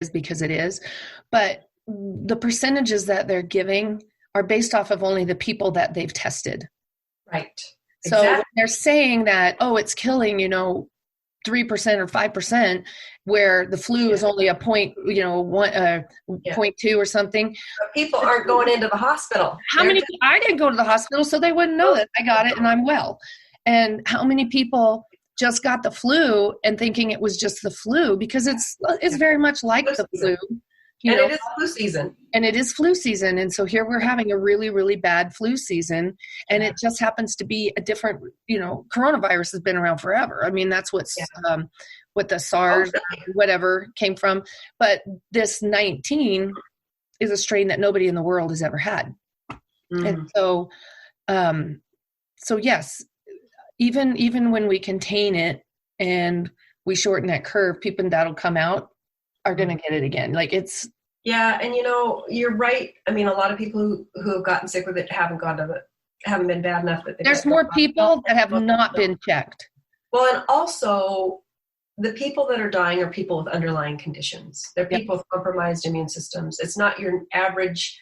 is because it is. But the percentages that they're giving are based off of only the people that they've tested. Right. So when they're saying that, oh, it's killing, 3% or 5%, where the flu is only a point, 0.2 or something. But people aren't going into the hospital. I didn't go to the hospital, so they wouldn't know that I got it and I'm well. And how many people just got the flu and thinking it was just the flu, because it's very much like the flu. It is flu season. And it is flu season. And so here we're having a really, really bad flu season. And it just happens to be a different, coronavirus has been around forever. I mean, that's what the SARS, whatever came from. But this 19 is a strain that nobody in the world has ever had. And so, yes, even when we contain it and we shorten that curve, people that'll come out are going to get it again. Like it's. Yeah. And you're right. I mean, a lot of people who have gotten sick with it haven't been bad enough that there's more people that have not been checked. Well, and also the people that are dying are people with underlying conditions. They're people with compromised immune systems. It's not your average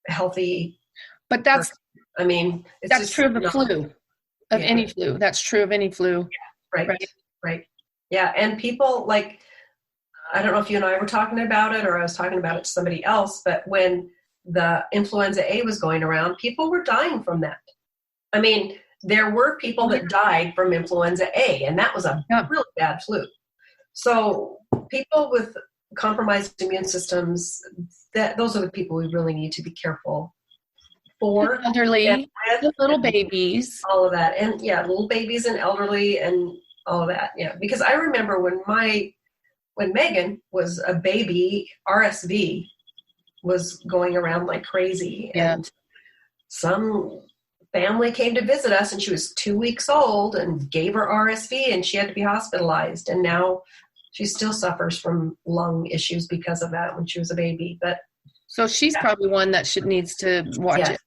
healthy. But that's, person. I mean, that's true of the flu, of any flu. That's true of any flu. Yeah, right. Yeah. And people like, I don't know if you and I were talking about it or I was talking about it to somebody else, but when the influenza A was going around, people were dying from that. I mean, there were people that died from influenza A, and that was a really bad flu. So people with compromised immune systems, those are the people we really need to be careful for. The elderly, the little babies. All of that. And little babies and elderly and all of that. Yeah. Because I remember when Megan was a baby, RSV was going around like crazy. And some family came to visit us and she was 2 weeks old and gave her RSV and she had to be hospitalized. And now she still suffers from lung issues because of that when she was a baby. But so she's probably one that needs to watch it.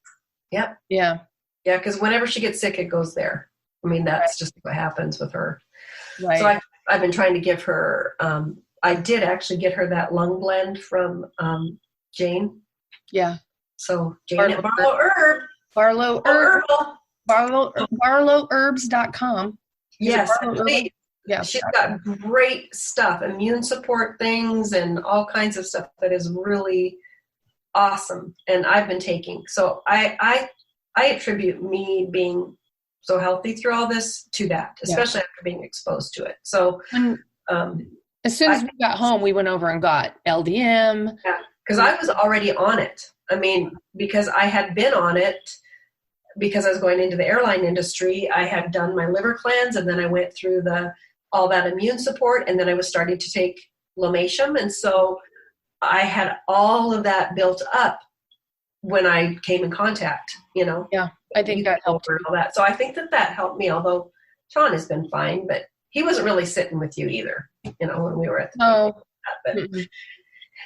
Yep. Yeah. Yeah. Because whenever she gets sick, it goes there. I mean, that's just what happens with her. Right. So I've been trying to give her, I did actually get her that lung blend from Jane. Yeah. So Jane at Barlow Herb. Barlow Herb. BarlowHerbs.com. Yes. Yeah. She's got great stuff, immune support things and all kinds of stuff that is really awesome. And I've been taking. So I attribute me being so healthy through all this to that, especially after being exposed to it. So as soon as we got home, we went over and got LDM. Yeah, because I was already on it. I mean, because I had been on it because I was going into the airline industry. I had done my liver cleanse, and then I went through all that immune support, and then I was starting to take Lomatium. And so I had all of that built up when I came in contact, Yeah, I think that helped. All that. So I think that helped me, although Sean has been fine, but he wasn't really sitting with you either, when we were at the but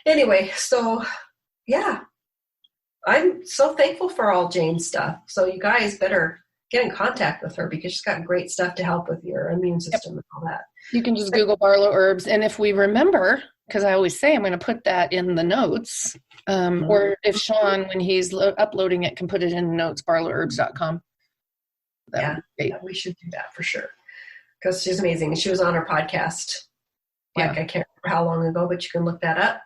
anyway, so yeah, I'm so thankful for all Jane's stuff. So you guys better get in contact with her because she's got great stuff to help with your immune system and all that. You can just Google Barlow Herbs. And if we remember, because I always say I'm going to put that in the notes, or if Sean, when he's uploading it, can put it in the notes, barlowherbs.com. Yeah, we should do that for sure. Because she's amazing. She was on our podcast. I can't remember how long ago, but you can look that up.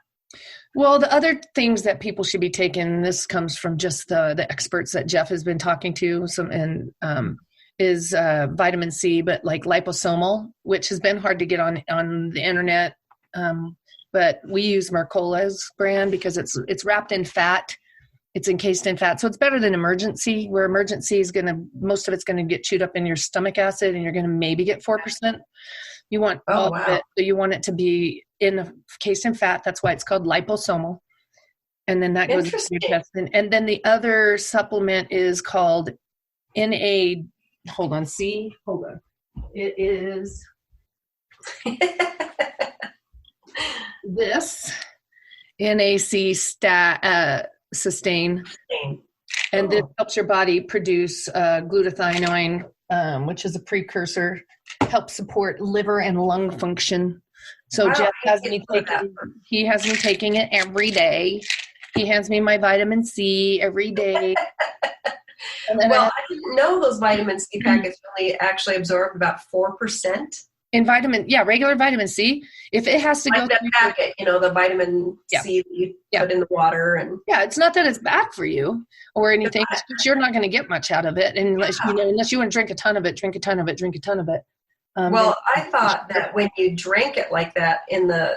Well, the other things that people should be taking, this comes from just the experts that Jeff has been talking to, is vitamin C, but like liposomal, which has been hard to get on the internet. But we use Mercola's brand because it's wrapped in fat. It's encased in fat. So it's better than Emergency, where Emergency is most of it's going to get chewed up in your stomach acid and you're going to maybe get 4%. You want all of it. So you want it to be encased in fat. That's why it's called liposomal. And then that goes into your chest. And then the other supplement is called hold on. It is this NAC sustain. And this helps your body produce glutathione, which is a precursor, helps support liver and lung function. So Wow, Jeff I has didn't me know that. he has me taking it every day. He hands me my vitamin C every day. And then Well, I didn't know those vitamin C packets really actually absorb about 4%. in regular vitamin C, if it has to Like go that through packet, the vitamin C that you put in the water. And yeah, it's not that it's bad for you or anything. It's just you're not going to get much out of it unless unless you want to drink a ton of it, drink a ton of it, drink a ton of it. Well, I thought that when you drank it like that in the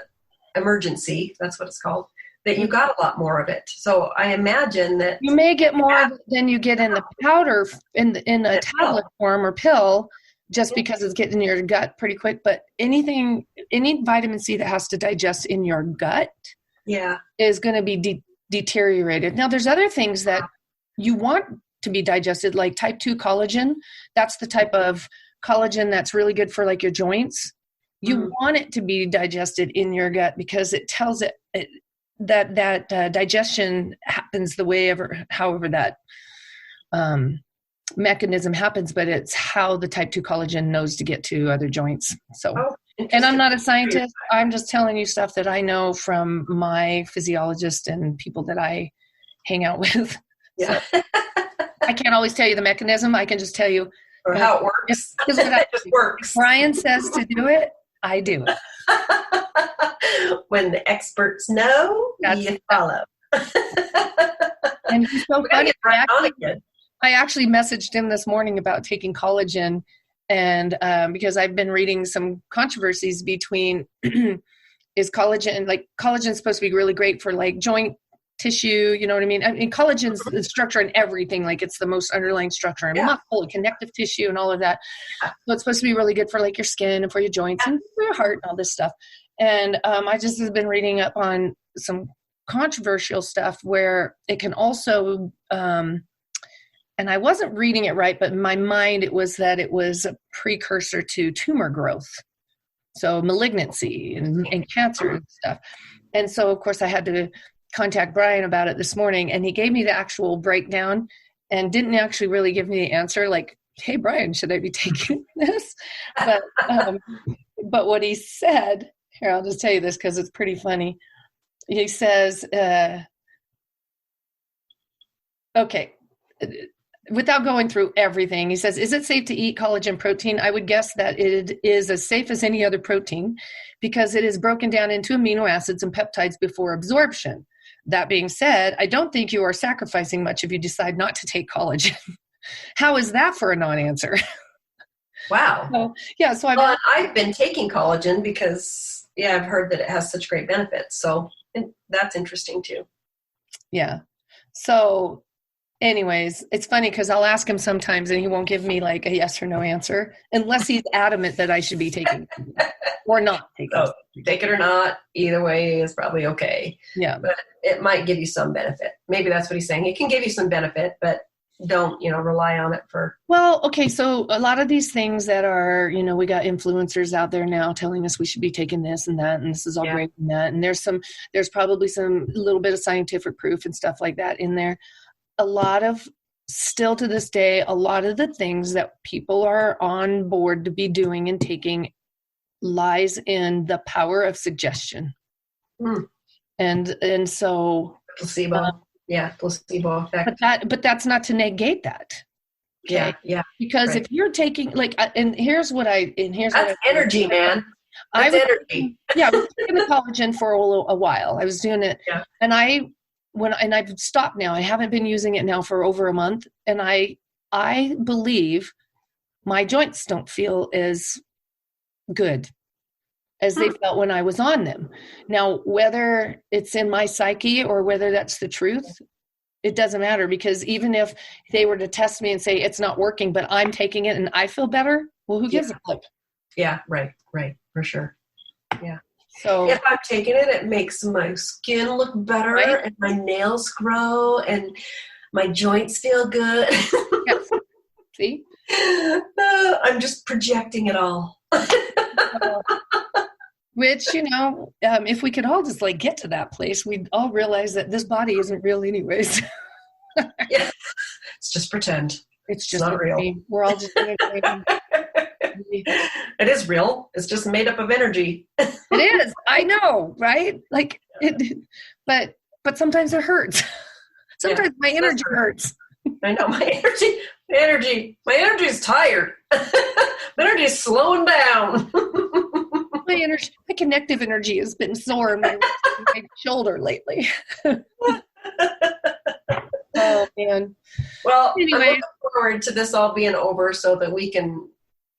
emergency, that's what it's called, that you got a lot more of it. So I imagine that you may get more of it than you get in the powder in a tablet form or pill, just because it's getting in your gut pretty quick. But any vitamin C that has to digest in your gut is going to be deteriorated. Now, there's other things that you want to be digested, like type 2 collagen. That's the type of collagen that's really good for like your joints. You want it to be digested in your gut because it tells it that digestion happens the way however that mechanism happens, but it's how the type 2 collagen knows to get to other joints. So, and I'm not a scientist. I'm just telling you stuff that I know from my physiologist and people that I hang out with. Yeah. So, I can't always tell you the mechanism. I can just tell you or how it works. It just works. If Brian says to do it, I do it. When the experts know, you follow. And he's so funny. I actually messaged him this morning about taking collagen, and because I've been reading some controversies between is collagen supposed to be really great for like joint tissue, you know what I mean? I mean, collagen's the structure in everything, like it's the most underlying structure in muscle and connective tissue and all of that. So it's supposed to be really good for like your skin and for your joints and for your heart and all this stuff. And I just have been reading up on some controversial stuff where it can also, and I wasn't reading it right, but in my mind it was that it was a precursor to tumor growth. So malignancy and cancer and stuff. And so of course I had to contact Brian about it this morning, and he gave me the actual breakdown and didn't actually really give me the answer like, hey Brian, should I be taking this? But what he said, here, I'll just tell you this because it's pretty funny. He says, okay, without going through everything, he says, is it safe to eat collagen protein? I would guess that it is as safe as any other protein because it is broken down into amino acids and peptides before absorption. That being said, I don't think you are sacrificing much if you decide not to take collagen. How is that for a non-answer? Wow. So I've been taking collagen because, I've heard that it has such great benefits. So that's interesting too. Yeah. So anyways, it's funny because I'll ask him sometimes and he won't give me like a yes or no answer unless he's adamant that I should be taking or not taking. So take it or not, either way is probably okay. Yeah. But it might give you some benefit. Maybe that's what he's saying. It can give you some benefit, but don't, rely on it for. Well, okay. So a lot of these things that are, we got influencers out there now telling us we should be taking this and that, and this is all great and that. And there's probably some little bit of scientific proof and stuff like that in there. Still to this day, a lot of the things that people are on board to be doing and taking lies in the power of suggestion. And so placebo. Placebo effect. But that's not to negate that. Okay? Yeah. Because if you're taking that's energy, man. That's energy. I was taking the collagen for a while. I was doing it, and I've stopped now. I haven't been using it now for over a month, and I believe my joints don't feel as good as they felt when I was on them. Now, whether it's in my psyche or whether that's the truth, it doesn't matter, because even if they were to test me and say it's not working, but I'm taking it and I feel better, well, who gives a flip? Yeah, right, for sure. Yeah. So if I'm taking it, it makes my skin look better, and my nails grow and my joints feel good. Yes. See? I'm just projecting it all. Which, if we could all just get to that place, we'd all realize that this body isn't real anyways. Yeah. It's just pretend. It's just not real. We're all just It is real. It's just made up of energy. It is. I know, right? Like it, but sometimes it hurts. Sometimes my energy hurts. I know my energy is tired. My energy is slowing down. My connective energy has been sore in my shoulder lately. Oh man. Well, anyway. I'm looking forward to this all being over so that we can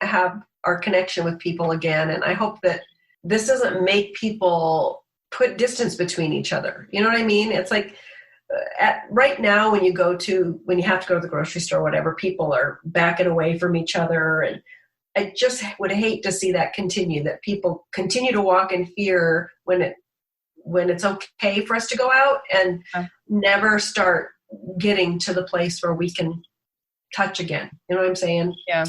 have our connection with people again. And I hope that this doesn't make people put distance between each other. You know what I mean? It's like right now when you have to go to the grocery store or whatever, people are backing away from each other. And I just would hate to see that continue, that people continue to walk in fear when it's okay for us to go out and never start getting to the place where we can touch again. You know what I'm saying? Yeah.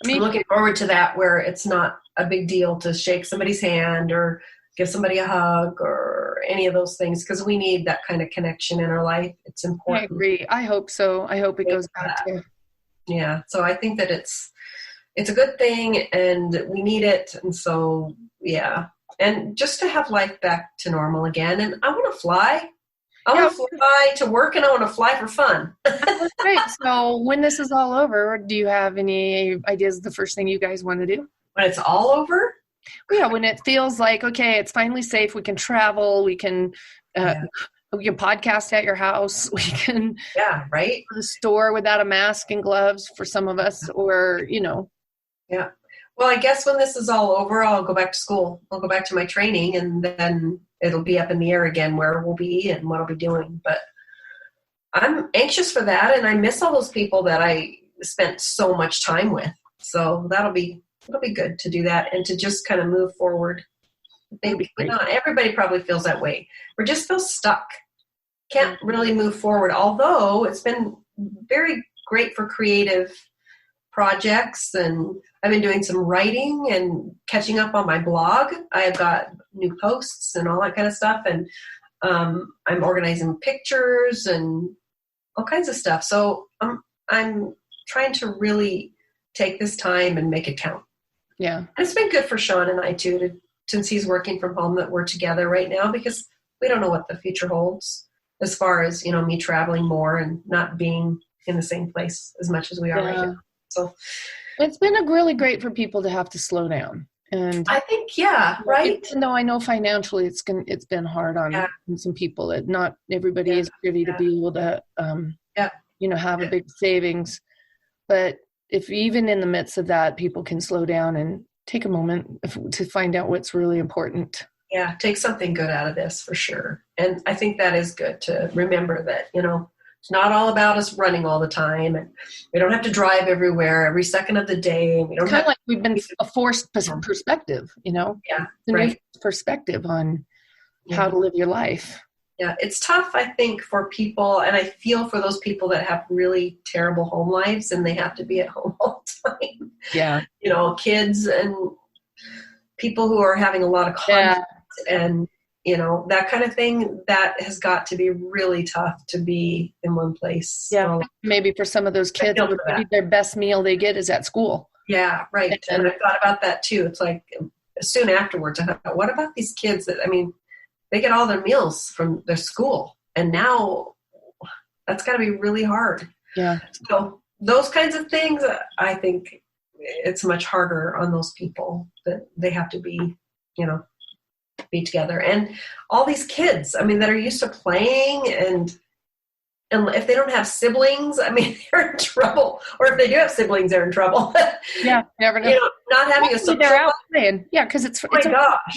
I mean, I'm looking forward to that, where it's not a big deal to shake somebody's hand or give somebody a hug or any of those things, because we need that kind of connection in our life. It's important. I agree. I hope so. I hope it goes back to. Yeah. So I think that it's a good thing and we need it. And so, yeah. And just to have life back to normal again. And I want to fly. I want to fly to work and I want to fly for fun. Great. So when this is all over, do you have any ideas of the first thing you guys want to do? When it's all over? Yeah, when it feels like, okay, it's finally safe. We can travel. We can podcast at your house. We can go to the store without a mask and gloves for some of us, or, Yeah. Well, I guess when this is all over, I'll go back to school. I'll go back to my training, and then it'll be up in the air again where we'll be and what I'll be doing. But I'm anxious for that, and I miss all those people that I spent so much time with. So it'll be good to do that and to just kind of move forward. I think everybody probably feels that way. We just feel stuck. Can't really move forward, although it's been very great for creative projects, and I've been doing some writing and catching up on my blog. I've got new posts and all that kind of stuff, and I'm organizing pictures and all kinds of stuff. So I'm trying to really take this time and make it count. Yeah. And it's been good for Sean and I too, since he's working from home, that we're together right now, because we don't know what the future holds as far as, me traveling more and not being in the same place as much as we are right now. So it's been really great for people to have to slow down. And I think, right. Even though I know financially it's been hard on some people, that not everybody is privy to be able to, have a big savings. But if even in the midst of that, people can slow down and take a moment to find out what's really important. Yeah, take something good out of this for sure. And I think that is good to remember that, it's not all about us running all the time, and we don't have to drive everywhere every second of the day. We don't have like we've been a forced perspective, Yeah, new perspective on how to live your life. Yeah, it's tough, I think, for people, and I feel for those people that have really terrible home lives and they have to be at home all the time. Yeah. Kids and people who are having a lot of conflict and that kind of thing, that has got to be really tough to be in one place. Yeah, maybe for some of those kids, their best meal they get is at school. Yeah, right. And I thought about that too. It's like soon afterwards, I thought, what about these kids that, they get all their meals from their school, and now that's got to be really hard. Yeah. So those kinds of things, I think it's much harder on those people that they have to be, be together. And all these kids, that are used to playing, and if they don't have siblings, they're in trouble. Or if they do have siblings, they're in trouble. Yeah, never know. Not having a social they're out playing. Yeah, because it's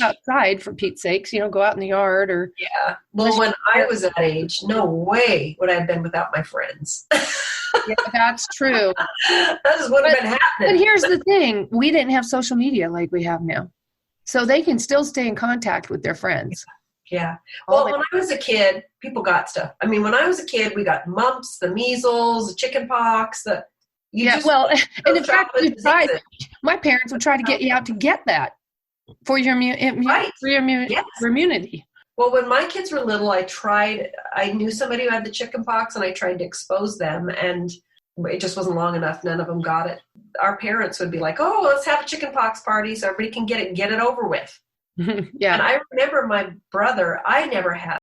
outside, for Pete's sakes. Go out in the yard or. Yeah. Well, when I was that age, no way would I have been without my friends. Yeah, that's true. That just wouldn't have been happening. But here's the thing: we didn't have social media like we have now, so they can still stay in contact with their friends. Yeah. Well, when I was a kid, people got stuff. When I was a kid, we got mumps, the measles, the chicken pox, and in fact, my parents would try to get you out to get that for your immunity. Well, when my kids were little, I knew somebody who had the chicken pox, and I tried to expose them. And it just wasn't long enough. None of them got it. Our parents would be like, oh, let's have a chickenpox party so everybody can get it over with. Yeah. And I remember my brother, I never had